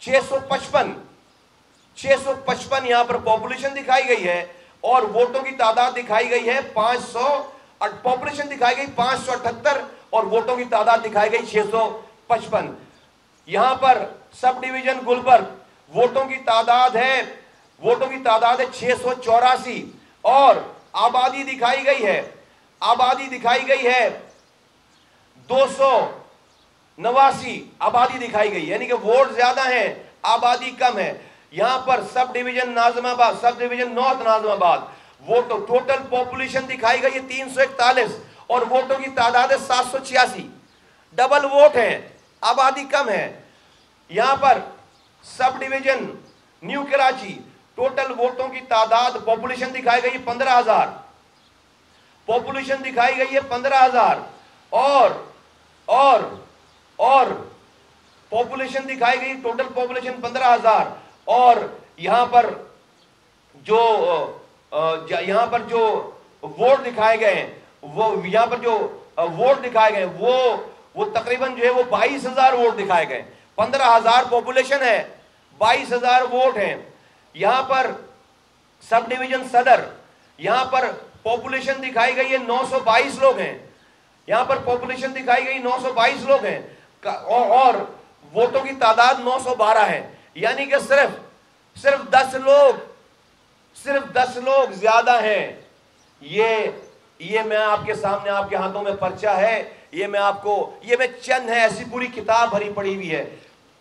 655 یہاں پر پاپولیشن دکھائی گئی ہے، اور ووٹوں کی تعداد دکھائی گئی ہے 500، پاپولیشن دکھائی گئی 578 اور ووٹوں کی تعداد دکھائی گئی 655۔ یہاں پر سب ڈویژن گلبرگ ووٹوں کی تعداد ہے 684 اور آبادی دکھائی گئی ہے 289 آبادی دکھائی گئی، یعنی کہ ووٹ زیادہ ہیں آبادی کم ہے۔ یہاں پر سب ڈویژن ناظم آباد، سب ڈویژن نارتھ ناظم آباد ٹوٹل پاپولیشن دکھائی گئی ہے 341 اور ووٹوں کی تعداد ہے 786، ڈبل ووٹ ہیں، آبادی کم ہے۔ یہاں پر سب ڈویژن نیو کراچی ٹوٹل ووٹوں کی تعداد پاپولیشن دکھائی گئی 15,000، پاپولیشن دکھائی گئی ہے 15,000 اور پاپولیشن دکھائی گئی ٹوٹل پاپولیشن 15,000 اور یہاں پر جو ووٹ دکھائے گئے ہیں وہ تقریباً جو ہے وہ 22,000 ووٹ دکھائے گئے، 15,000 پاپولیشن ہے، 22,000 ووٹ ہیں۔ یہاں پر سب ڈویژن صدر یہاں پر پاپولیشن دکھائی گئی ہے 922 لوگ ہیں، یہاں پر پاپولیشن دکھائی گئی 922 لوگ ہیں اور ووٹوں کی تعداد 912 ہے، یعنی کہ صرف 10 لوگ زیادہ ہیں۔ یہ میں آپ کے سامنے، آپ کے ہاتھوں میں پرچہ ہے، یہ میں چند ہے، ایسی پوری کتاب بھری پڑی ہوئی ہے۔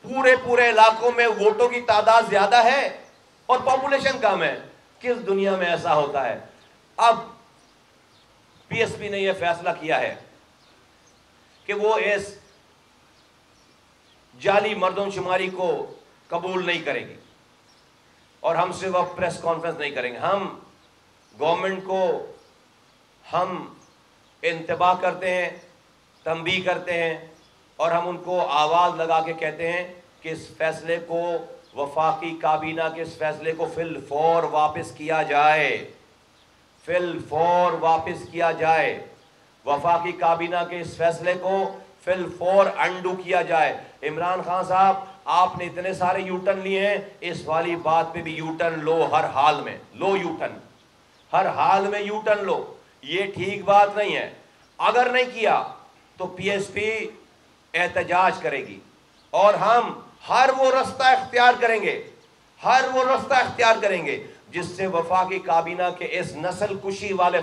پورے علاقوں میں ووٹوں کی تعداد زیادہ ہے اور پاپولیشن کم ہے۔ کس دنیا میں ایسا ہوتا ہے؟ اب پی ایس پی نے یہ فیصلہ کیا ہے کہ وہ اس جعلی مردم شماری کو قبول نہیں کرے گی اور ہم سے وہ پریس کانفرنس نہیں کریں گے۔ ہم گورنمنٹ کو انتباہ کرتے ہیں، تنبیہ کرتے ہیں اور ہم ان کو آواز لگا کے کہتے ہیں کہ اس فیصلے کو، وفاقی کابینہ کے اس فیصلے کو فی الفور واپس کیا جائے، وفاقی کابینہ کے اس فیصلے کو فی الفور انڈو کیا جائے۔ عمران خان صاحب، آپ نے اتنے سارے یو ٹرن لیے ہیں، اس والی بات پہ بھی یو ٹرن لو، ہر حال میں یو ٹرن لو، یہ ٹھیک بات نہیں ہے۔ اگر نہیں کیا تو پی ایس پی احتجاج کرے گی اور ہم ہر وہ رستہ اختیار کریں گے جس سے وفاقی کابینہ کے اس نسل کشی والے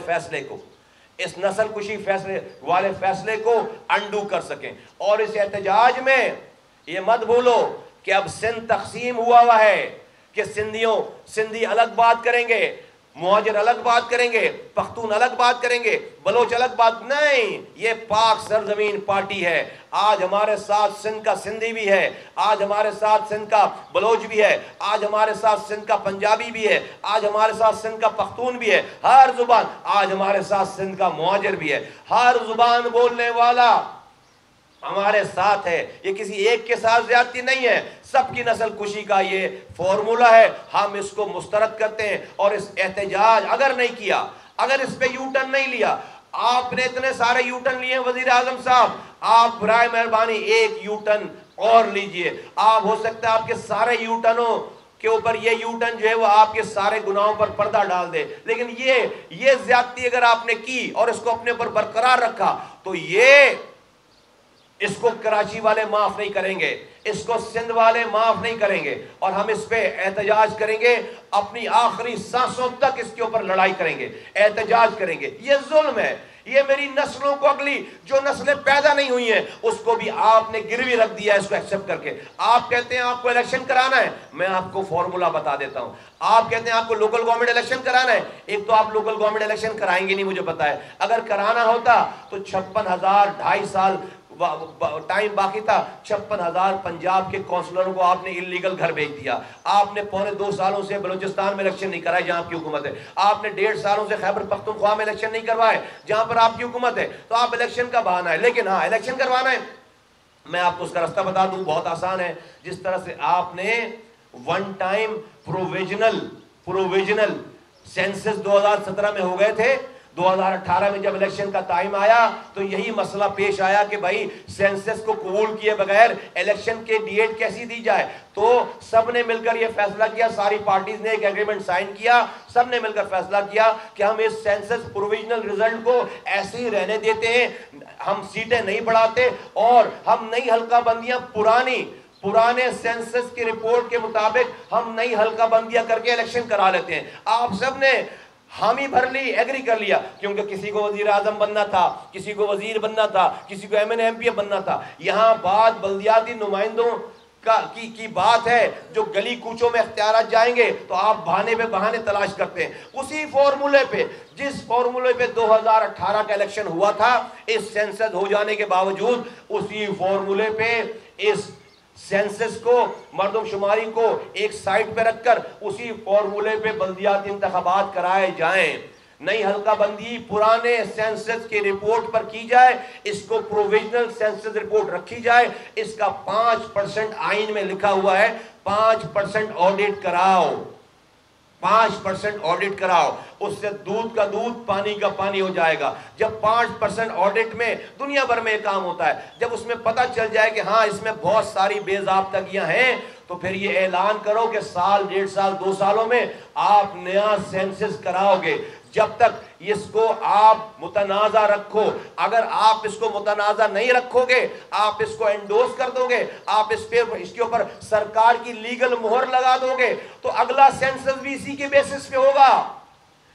فیصلے کو انڈو کر سکیں۔ اور اس احتجاج میں یہ مت بھولو کہ اب سندھ تقسیم ہوا ہے کہ سندھی الگ بات کریں گے، مہاجر الگ بات کریں گے، پختون الگ بات کریں گے، بلوچ الگ بات نہیں۔ یہ پاک سرزمین پارٹی ہے۔ آج ہمارے ساتھ سندھ کا سندھی بھی ہے، آج ہمارے ساتھ سندھ کا بلوچ بھی ہے، آج ہمارے ساتھ سندھ کا پنجابی بھی ہے، آج ہمارے ساتھ سندھ کا پختون بھی ہے، ہر زبان، آج ہمارے ساتھ سندھ کا مہاجر بھی ہے، ہر زبان بولنے والا ہمارے ساتھ ہے۔ یہ کسی ایک کے ساتھ زیادتی نہیں ہے، سب کی نسل کشی کا یہ فارمولا ہے۔ ہم اس کو مسترد کرتے ہیں اور اس احتجاج اگر نہیں کیا، اگر اس پہ یو ٹرن نہیں لیا، آپ نے اتنے سارے یو ٹرن لیے ہیں وزیر اعظم صاحب، آپ برائے مہربانی ایک یو ٹرن اور لیجئے۔ آپ ہو سکتا ہے آپ کے سارے یو ٹرنوں کے اوپر یہ یو ٹرن جو ہے وہ آپ کے سارے گناہوں پر پردہ ڈال دے، لیکن یہ زیادتی اگر آپ نے کی اور اس کو اپنے پر برقرار رکھا تو اس کو کراچی والے معاف نہیں کریں گے، اس کو سندھ والے معاف نہیں کریں گے، اور ہم اس پہ احتجاج کریں گے، اپنی آخری سانسوں تک اس کے اوپر لڑائی کریں گے، احتجاج کریں گے۔ یہ ظلم ہے، یہ میری نسلوں کو، اگلی جو نسلیں پیدا نہیں ہوئی ہیں اس کو بھی آپ نے گروی رکھ دیا ہے، اس کو ایکسپٹ کر کے۔ آپ کہتے ہیں آپ کو الیکشن کرانا ہے، میں آپ کو فارمولا بتا دیتا ہوں۔ آپ کہتے ہیں آپ کو لوکل گورنمنٹ الیکشن کرانا ہے، ایک تو آپ لوکل گورنمنٹ الیکشن کرائیں گے نہیں، مجھے پتا ہے۔ اگر کرانا ہوتا تو 56,000 2.5 سال ٹائم باقی تھا، 56,000 پنجاب کے کونسلروں کو آپ نے اللیگل گھر بھیج دیا۔ آپ نے 2.25 سالوں سے بلوچستان میں الیکشن نہیں کرائے جہاں آپ کی حکومت ہے۔ آپ نے 1.5 سالوں سے خیبر پختونخوا میں الیکشن نہیں کروائے جہاں پر آپ کی حکومت ہے۔ تو آپ الیکشن کا بہانہ ہے، لیکن ہاں الیکشن کروانا ہے میں آپ کو اس کا راستہ بتا دوں، بہت آسان ہے. جس طرح سے آپ نے ون ٹائم پروویژنل سینسس 2017 میں ہو گئے تھے، 2018 میں جب الیکشن کا ٹائم آیا تو یہی مسئلہ پیش آیا کہ بھائی سینسس کو قبول کیے بغیر الیکشن کے ڈیٹ کیسی دی جائے. تو سب نے مل کر یہ فیصلہ کیا، ساری پارٹیز نے ایک ایگریمنٹ سائن کیا، سب نے مل کر فیصلہ کیا کہ ہم اس سینسس پروویژنل رزلٹ کو ایسے ہی رہنے دیتے ہیں، ہم سیٹیں نہیں بڑھاتے اور ہم نئی حلقہ بندیاں پرانے سینسس کی رپورٹ کے مطابق ہم نئی حلقہ بندیاں کر کے الیکشن کرا لیتے ہیں. آپ سب نے حامی بھر لی، ایگری کر لیا، کیونکہ کسی کو وزیر اعظم بننا تھا، کسی کو وزیر بننا تھا، کسی کو ایم این ایم پی بننا تھا. یہاں بات بلدیاتی نمائندوں کی بات ہے جو گلی کوچوں میں اختیارات جائیں گے تو آپ بہانے پہ بہانے تلاش کرتے ہیں. اسی فارمولے پہ، جس فارمولے پہ 2018 کا الیکشن ہوا تھا، اس سینسس ہو جانے کے باوجود اسی فارمولے پہ اس سینسس کو، مردم شماری کو ایک سائٹ پہ رکھ کر اسی فارمولے پہ بلدیاتی انتخابات کرائے جائیں. نئی حلقہ بندی پرانے سینسس کی رپورٹ پر کی جائے، اس کو پروویژنل سینسس رپورٹ رکھی جائے. اس کا 5% آئین میں لکھا ہوا ہے، 5% آڈٹ کراؤ، 5% آڈٹ کراؤ. اس سے دودھ کا دودھ پانی کا پانی ہو جائے گا. جب 5% آڈٹ میں دنیا بھر میں کام ہوتا ہے، جب اس میں پتہ چل جائے کہ ہاں اس میں بہت ساری بے ضابطگیاں ہیں، تو پھر یہ اعلان کرو کہ سال، 1.5 سال، 2 سالوں میں آپ نیا سینسس کراؤ گے. جب تک اس کو آپ متنازع رکھو، اگر آپ اس کو متنازع نہیں رکھو گے، آپ اس کو انڈوس کر دو گے، آپ اس کے اوپر سرکار کی لیگل مہر لگا دو گے، تو اگلا سینسس بھی اسی کے بیسس پہ ہوگا.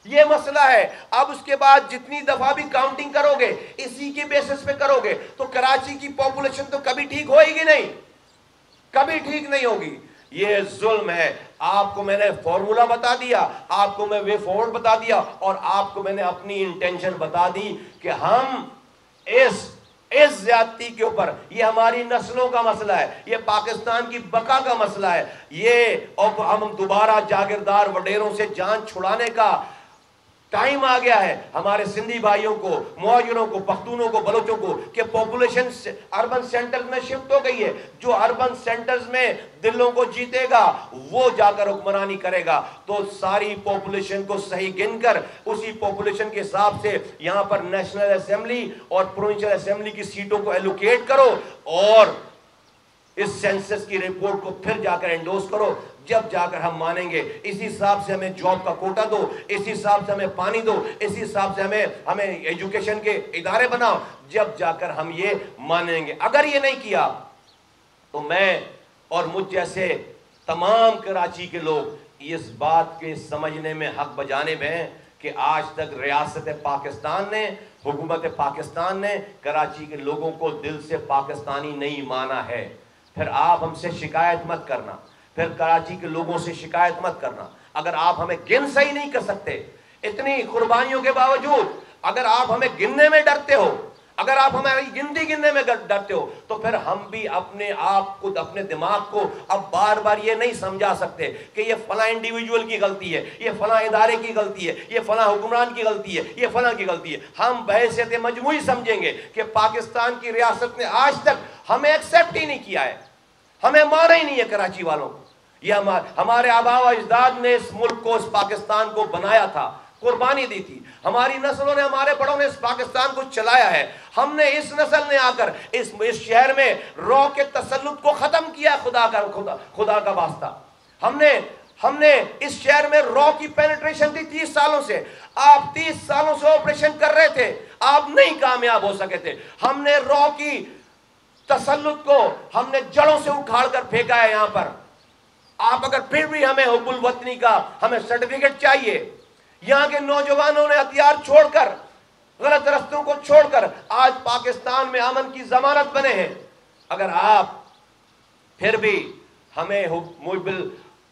یہ مسئلہ ہے. اب اس کے بعد جتنی دفعہ بھی کاؤنٹنگ کرو گے اسی کے بیسس پہ کرو گے تو کراچی کی پاپولیشن تو کبھی ٹھیک ہوئے گی نہیں، کبھی ٹھیک نہیں ہوگی. یہ ظلم ہے. آپ کو میں نے فارمولا بتا دیا، آپ کو میں وے فارورڈ بتا دیا، اور آپ کو میں نے اپنی انٹینشن بتا دی کہ ہم اس زیادتی کے اوپر، یہ ہماری نسلوں کا مسئلہ ہے، یہ پاکستان کی بقا کا مسئلہ ہے. یہ ہم دوبارہ جاگیردار وڈیروں سے جان چھڑانے کا ٹائم آ گیا ہے. ہمارے سندھی بھائیوں کو، مہاجروں کو، پختونوں کو، بلوچوں کو کہ پاپولیشن اربن سینٹرز میں شفٹ ہو گئی ہے. جو اربن سینٹرز میں دلوں کو جیتے گا وہ جا کر حکمرانی کرے گا. تو ساری پاپولیشن کو صحیح گن کر اسی پاپولیشن کے حساب سے یہاں پر نیشنل اسمبلی اور پروونشل اسمبلی کی سیٹوں کو ایلوکیٹ کرو اور اس سینسس کی رپورٹ کو پھر جا کر انڈوس کرو. جب جا کر ہم مانیں گے. اسی حساب سے ہمیں جاب کا کوٹا دو، اسی حساب سے ہمیں پانی دو، اسی حساب سے ہمیں ایجوکیشن کے ادارے بناؤ، جب جا کر ہم یہ مانیں گے. اگر یہ نہیں کیا تو میں اور مجھ جیسے تمام کراچی کے لوگ اس بات کے سمجھنے میں حق بجانب ہیں کہ آج تک ریاست پاکستان نے، حکومت پاکستان نے کراچی کے لوگوں کو دل سے پاکستانی نہیں مانا ہے. پھر آپ ہم سے شکایت مت کرنا، پھر کراچی کے لوگوں سے شکایت مت کرنا. اگر آپ ہمیں گن صحیح نہیں کر سکتے اتنی قربانیوں کے باوجود، اگر آپ ہمیں گننے میں ڈرتے ہو، اگر آپ ہماری گنتی گننے میں ڈرتے ہو، تو پھر ہم بھی اپنے آپ کو، اپنے دماغ کو اب بار بار یہ نہیں سمجھا سکتے کہ یہ فلاں انڈیویجول کی غلطی ہے، یہ فلاں ادارے کی غلطی ہے، یہ فلاں حکمران کی غلطی ہے، یہ فلاں کی غلطی ہے. ہم بحیثیت مجموعی سمجھیں گے کہ پاکستان کی ریاست نے آج تک ہمیں ایکسیپٹ ہی نہیں کیا ہے، ہمیں مانا ہی نہیں ہے کراچی والوں کو. یہ ہمارے آبا و اجداد نے اس ملک کو، اس پاکستان کو بنایا تھا، قربانی دی تھی. ہماری نسلوں نے، ہمارے بڑوں نے اس پاکستان کو چلایا ہے. ہم نے، اس نسل نے آ کر اس شہر میں رو کے تسلط کو ختم کیا. خدا کا واسطہ ہم نے اس شہر میں رو کی پینیٹریشن تھی 30 سالوں سے. آپ 30 سالوں سے آپریشن کر رہے تھے، آپ نہیں کامیاب ہو سکے تھے. ہم نے رو کی تسلط کو ہم نے جڑوں سے اکھاڑ کر پھینکا ہے یہاں پر. آپ اگر پھر بھی ہمیں حب الوطنی کا ہمیں سرٹیفکیٹ چاہیے، یہاں کے نوجوانوں نے ہتھیار چھوڑ کر، غلط رستوں کو چھوڑ کر آج پاکستان میں امن کی ضمانت بنے ہیں. اگر آپ پھر بھی ہمیں محب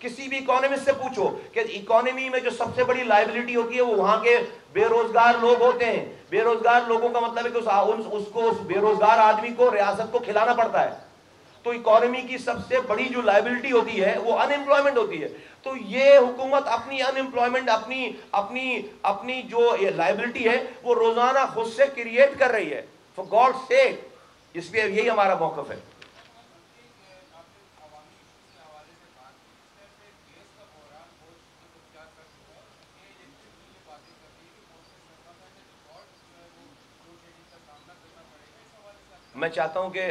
کسی بھی اکانومسٹ سے پوچھو کہ اکانومی میں جو سب سے بڑی لائبلٹی ہوتی ہے وہ وہاں کے بے روزگار لوگ ہوتے ہیں. بے روزگار لوگوں کا مطلب ہے کہ اس بے روزگار آدمی کو ریاست کو کھلانا پڑتا ہے. تو اکانومی کی سب سے بڑی جو لائبلٹی ہوتی ہے وہ ان امپلائمنٹ ہوتی ہے. تو یہ حکومت اپنی ان امپلائمنٹ اپنی جو لائبلٹی ہے وہ روزانہ خود سے کریٹ کر رہی ہے. فار گاڈ سیک اس لیے یہی ہمارا موقف ہے. میں چاہتا ہوں کہ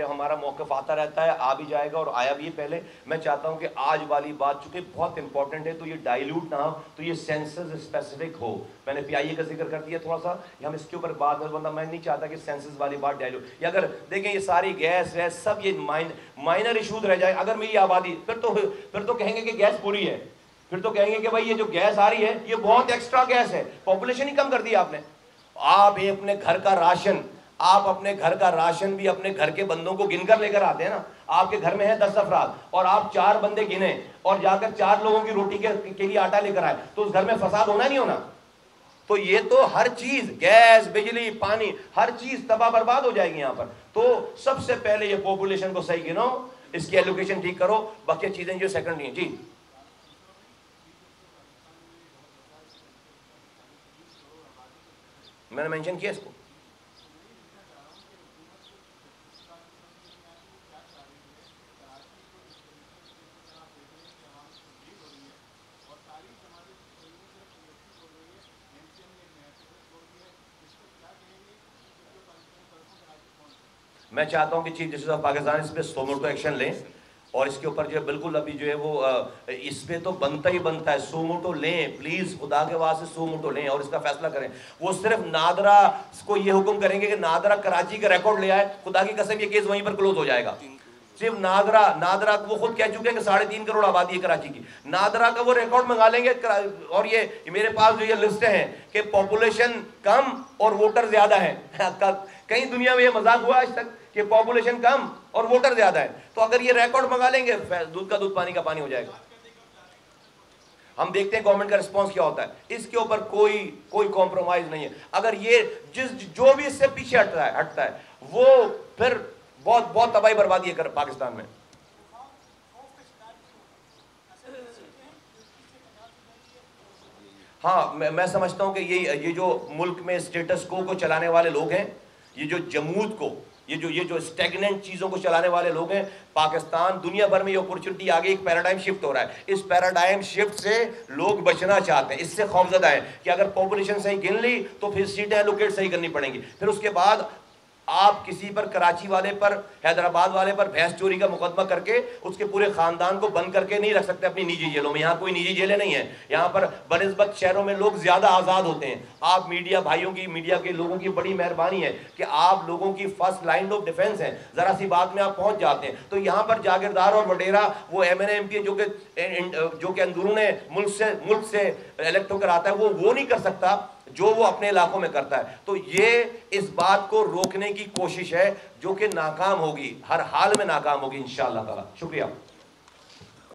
ہمارا موقف آتا رہتا ہے, آ بھی جائے گا اور آیا بھی ہے پہلے. میں چاہتا ہوں کہ آج والی بات چونکہ بہت امپورٹنٹ ہے تو یہ ڈائیلوٹ نہ ہو, تو یہ سینسز اسپیسیفک ہو. میں نے پی آئی اے کا ذکر کر دیا تھوڑا سا, ہم اس کے اوپر بات بندہ, میں نہیں چاہتا کہ سینسز والی بات ڈائیلوٹ, یا اگر دیکھیں یہ ساری گیس ویس سب یہ مائنر ایشوز رہ جائے. اگر میری آبادی پھر تو کہیں گے کہ گیس پوری ہے, پھر تو کہیں گے کہ بھائی یہ جو گیس آ رہی ہے یہ بہت ایکسٹرا گیس ہے, پاپولیشن ہی کم کر دی آپ نے. آپ اپنے گھر کا راشن بھی اپنے گھر کے بندوں کو گن کر لے کر آتے ہیں نا. آپ کے گھر میں ہیں 10 افراد اور آپ 4 بندے گنے اور جا کر 4 لوگوں کی روٹی کے لیے آٹا لے کر آئے, تو اس گھر میں فساد ہونا نہیں ہونا؟ تو یہ تو ہر چیز, گیس, بجلی, پانی, ہر چیز تباہ برباد ہو جائے گی یہاں پر. تو سب سے پہلے یہ پاپولیشن کو صحیح گنو, اس کی ایلوکیشن ٹھیک کرو, باقی چیزیں جو سیکنڈری ہیں. جی میں نے مینشن کیا اس کو. میں چاہتا ہوں کہ چیف جسٹس آف پاکستان اس پہ سوموٹو ایکشن لیں, اور اس کے اوپر جو ہے بالکل ابھی جو ہے وہ اس پہ تو بنتا ہی بنتا ہے, سوموٹو لیں پلیز, خدا کے واسطے سوموٹو لیں اور اس کا فیصلہ کریں. وہ صرف نادرا کو یہ حکم کریں گے کہ نادرا کراچی کا ریکارڈ لے آئے, خدا کی قسم یہ کیس وہیں پر کلوز ہو جائے گا. صرف نادرا وہ خود کہہ چکے ہیں کہ 3.5 کروڑ آبادی ہے کراچی کی, نادرا کا وہ ریکارڈ منگا لیں گے. اور یہ میرے پاس جو یہ لسٹیں ہیں کہ پاپولیشن کم اور ووٹر زیادہ ہیں. کہیں دنیا میں یہ مذاق ہوا آج تک کہ پاپولیشن کم اور ووٹر زیادہ ہے؟ تو اگر یہ ریکارڈ منگا لیں گے دودھ کا دودھ پانی کا پانی ہو جائے گا. ہم دیکھتے ہیں گورنمنٹ کا رسپانس کیا ہوتا ہے. اس کے اوپر کوئی کمپرومائز نہیں ہے. اگر یہ جو بھی اس سے پیچھے ہٹتا ہے وہ پھر بہت تباہی بربادی ہے پاکستان میں. ہاں میں سمجھتا ہوں کہ یہ جو ملک میں اسٹیٹس کو چلانے والے لوگ ہیں, یہ جو جمود کو, یہ جو اسٹیگننٹ چیزوں کو چلانے والے لوگ ہیں, پاکستان دنیا بھر میں یہ اپورچونٹی آگے ایک پیراڈائم شفٹ ہو رہا ہے. اس پیراڈائم شفٹ سے لوگ بچنا چاہتے ہیں, اس سے خوفزدہ ہیں کہ اگر پاپولیشن صحیح گن لی تو پھر سیٹیں الوکیٹ صحیح کرنی پڑیں گی. پھر اس کے بعد آپ کسی پر, کراچی والے پر, حیدرآباد والے پر بھینس چوری کا مقدمہ کر کے اس کے پورے خاندان کو بند کر کے نہیں رکھ سکتے اپنی نجی جیلوں میں. یہاں کوئی نجی جیلیں نہیں ہیں, یہاں پر بنسبت شہروں میں لوگ زیادہ آزاد ہوتے ہیں. آپ میڈیا بھائیوں کی, میڈیا کے لوگوں کی بڑی مہربانی ہے کہ آپ لوگوں کی فرسٹ لائن آف ڈیفنس ہیں, ذرا سی بات میں آپ پہنچ جاتے ہیں. تو یہاں پر جاگیردار اور وڈیرا وہ M N A M P جو کہ اندرون ملک سے الیکٹ ہو کر آتا ہے, وہ نہیں کر سکتا جو وہ اپنے علاقوں میں کرتا ہے. تو یہ اس بات کو روکنے کی کوشش ہے جو کہ ناکام ہوگی, ہر حال میں ناکام ہوگی انشاءاللہ تعالی. شکریہ.